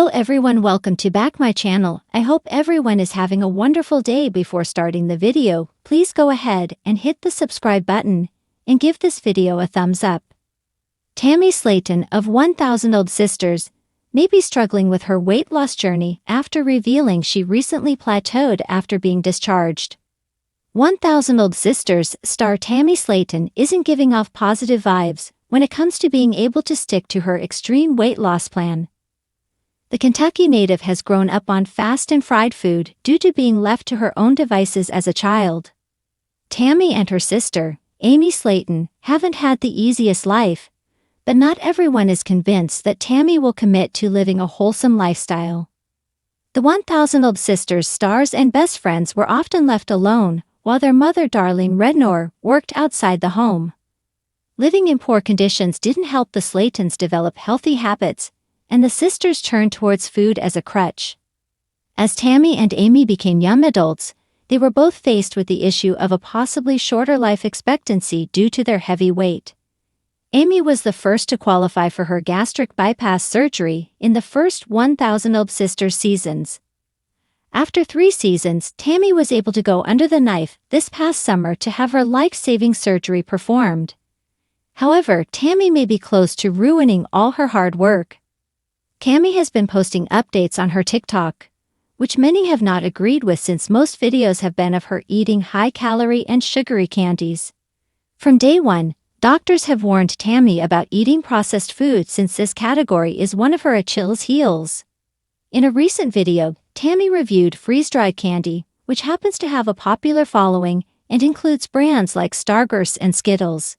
Hello everyone, welcome to back my channel. I hope everyone is having a wonderful day. Before starting the video, please go ahead and hit the subscribe button and give this video a thumbs up. Tammy Slayton of 1000 Old Sisters may be struggling with her weight loss journey after revealing she recently plateaued after being discharged. 1000 Old Sisters star Tammy Slayton isn't giving off positive vibes when it comes to being able to stick to her extreme weight loss plan. The Kentucky native has grown up on fast and fried food due to being left to her own devices as a child. Tammy and her sister, Amy Slayton, haven't had the easiest life, but not everyone is convinced that Tammy will commit to living a wholesome lifestyle. The 1000 Old Sisters stars and best friends were often left alone, while their mother Darlene Rednor worked outside the home. Living in poor conditions didn't help the Slaytons develop healthy habits, and the sisters turned towards food as a crutch. As Tammy and Amy became young adults, they were both faced with the issue of a possibly shorter life expectancy due to their heavy weight. Amy was the first to qualify for her gastric bypass surgery in the first 1000 Old Sisters seasons. After 3 seasons, Tammy was able to go under the knife this past summer to have her life-saving surgery performed. However, Tammy may be close to ruining all her hard work. Tammy has been posting updates on her TikTok, which many have not agreed with since most videos have been of her eating high-calorie and sugary candies. From day one, doctors have warned Tammy about eating processed food since this category is one of her Achilles' heels. In a recent video, Tammy reviewed freeze-dried candy, which happens to have a popular following and includes brands like Starburst and Skittles.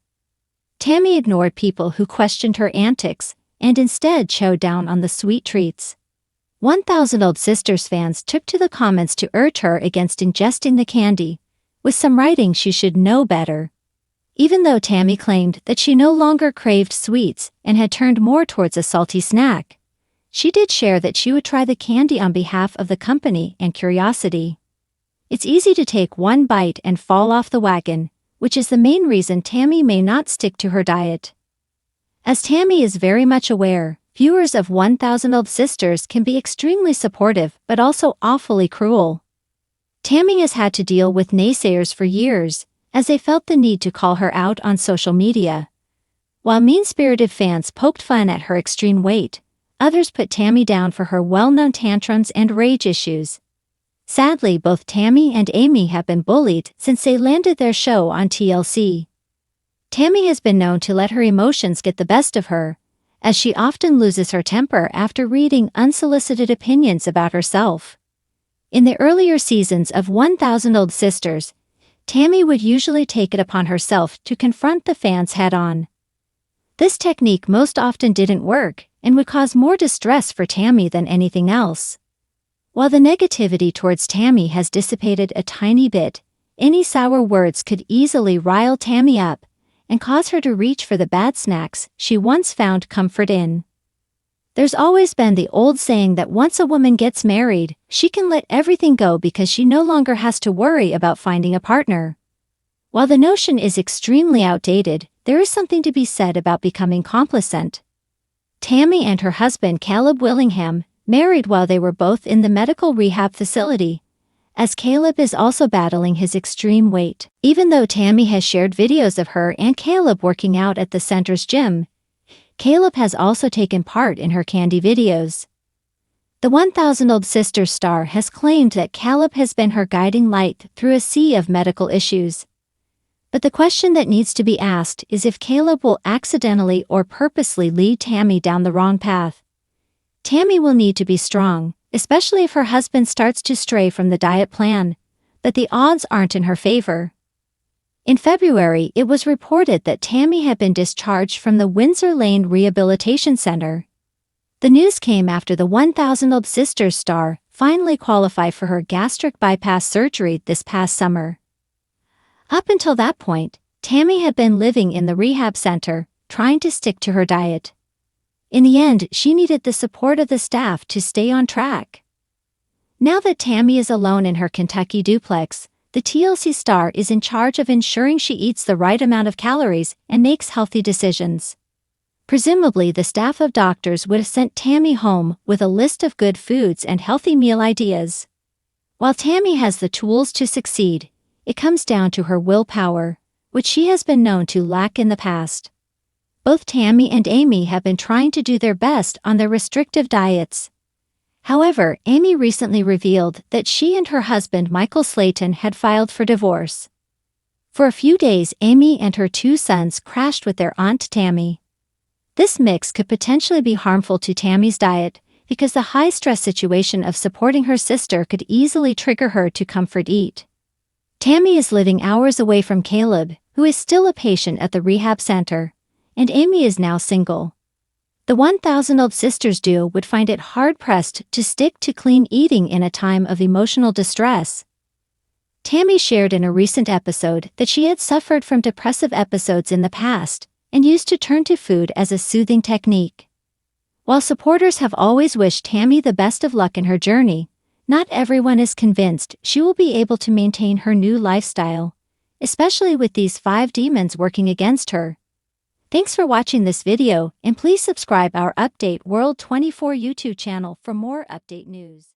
Tammy ignored people who questioned her antics and instead chowed down on the sweet treats. 1000 Old Sisters fans took to the comments to urge her against ingesting the candy, with some writing she should know better. Even though Tammy claimed that she no longer craved sweets and had turned more towards a salty snack, she did share that she would try the candy on behalf of the company and curiosity. It's easy to take one bite and fall off the wagon, which is the main reason Tammy may not stick to her diet. As Tammy is very much aware, viewers of 1000 Old Sisters can be extremely supportive but also awfully cruel. Tammy has had to deal with naysayers for years, as they felt the need to call her out on social media. While mean-spirited fans poked fun at her extreme weight, others put Tammy down for her well-known tantrums and rage issues. Sadly, both Tammy and Amy have been bullied since they landed their show on TLC. Tammy has been known to let her emotions get the best of her, as she often loses her temper after reading unsolicited opinions about herself. In the earlier seasons of 1000 Old Sisters, Tammy would usually take it upon herself to confront the fans head-on. This technique most often didn't work and would cause more distress for Tammy than anything else. While the negativity towards Tammy has dissipated a tiny bit, any sour words could easily rile Tammy up and cause her to reach for the bad snacks she once found comfort in. There's always been the old saying that once a woman gets married, she can let everything go because she no longer has to worry about finding a partner. While the notion is extremely outdated, there is something to be said about becoming complacent. Tammy and her husband Caleb Willingham married while they were both in the medical rehab facility, as Caleb is also battling his extreme weight. Even though Tammy has shared videos of her and Caleb working out at the center's gym, Caleb has also taken part in her candy videos. The 1000 Old Sisters star has claimed that Caleb has been her guiding light through a sea of medical issues. But the question that needs to be asked is if Caleb will accidentally or purposely lead Tammy down the wrong path. Tammy will need to be strong, especially if her husband starts to stray from the diet plan, but the odds aren't in her favor. In February, it was reported that Tammy had been discharged from the Windsor Lane Rehabilitation Center. The news came after the 1000 Old Sisters star finally qualified for her gastric bypass surgery this past summer. Up until that point, Tammy had been living in the rehab center, trying to stick to her diet. In the end, she needed the support of the staff to stay on track. Now that Tammy is alone in her Kentucky duplex, the TLC star is in charge of ensuring she eats the right amount of calories and makes healthy decisions. Presumably, the staff of doctors would have sent Tammy home with a list of good foods and healthy meal ideas. While Tammy has the tools to succeed, it comes down to her willpower, which she has been known to lack in the past. Both Tammy and Amy have been trying to do their best on their restrictive diets. However, Amy recently revealed that she and her husband Michael Slayton had filed for divorce. For a few days, Amy and her 2 sons crashed with their Aunt Tammy. This mix could potentially be harmful to Tammy's diet because the high-stress situation of supporting her sister could easily trigger her to comfort eat. Tammy is living hours away from Caleb, who is still a patient at the rehab center, and Amy is now single. The 1,000-old sisters duo would find it hard-pressed to stick to clean eating in a time of emotional distress. Tammy shared in a recent episode that she had suffered from depressive episodes in the past and used to turn to food as a soothing technique. While supporters have always wished Tammy the best of luck in her journey, not everyone is convinced she will be able to maintain her new lifestyle, especially with these 5 demons working against her. Thanks for watching this video, and please subscribe our Update World 24 YouTube channel for more update news.